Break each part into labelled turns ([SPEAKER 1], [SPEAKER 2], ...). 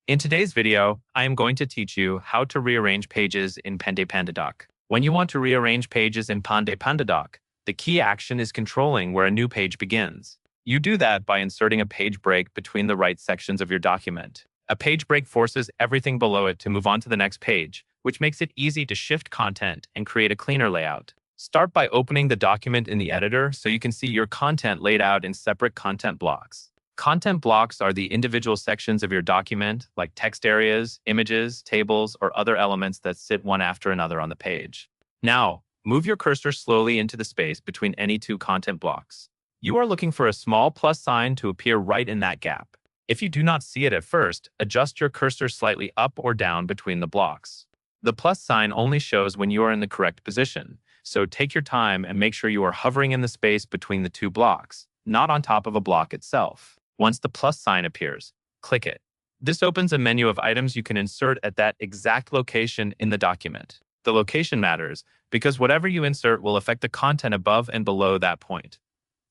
[SPEAKER 1] In today's video, I am going to teach you how to rearrange pages in Pande Pandadoc. When you want to rearrange pages in Pande Pandadoc, the key action is controlling where a new page begins. You do that by inserting a page break between the right sections of your document. A page break forces everything below it to move on to the next page, which makes it easy to shift content and create a cleaner layout. Start by opening the document in the editor so you can see your content laid out in separate content blocks. Content blocks are the individual sections of your document, like text areas, images, tables, or other elements that sit one after another on the page. Now, move your cursor slowly into the space between any two content blocks. You are looking for a small plus sign to appear right in that gap. If you do not see it at first, adjust your cursor slightly up or down between the blocks. The plus sign only shows when you are in the correct position, so take your time and make sure you are hovering in the space between the two blocks, not on top of a block itself. Once the plus sign appears, click it. This opens a menu of items you can insert at that exact location in the document. The location matters because whatever you insert will affect the content above and below that point.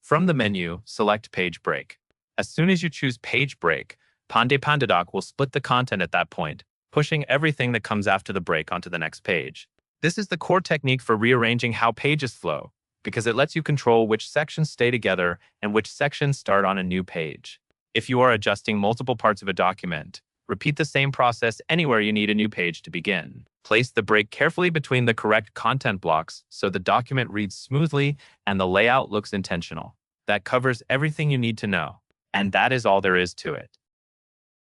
[SPEAKER 1] From the menu, select Page Break. As soon as you choose Page Break, Pande Pandadoc will split the content at that point, pushing everything that comes after the break onto the next page. This is the core technique for rearranging how pages flow, because it lets you control which sections stay together and which sections start on a new page. If you are adjusting multiple parts of a document, repeat the same process anywhere you need a new page to begin. Place the break carefully between the correct content blocks so the document reads smoothly and the layout looks intentional. That covers everything you need to know. And that is all there is to it.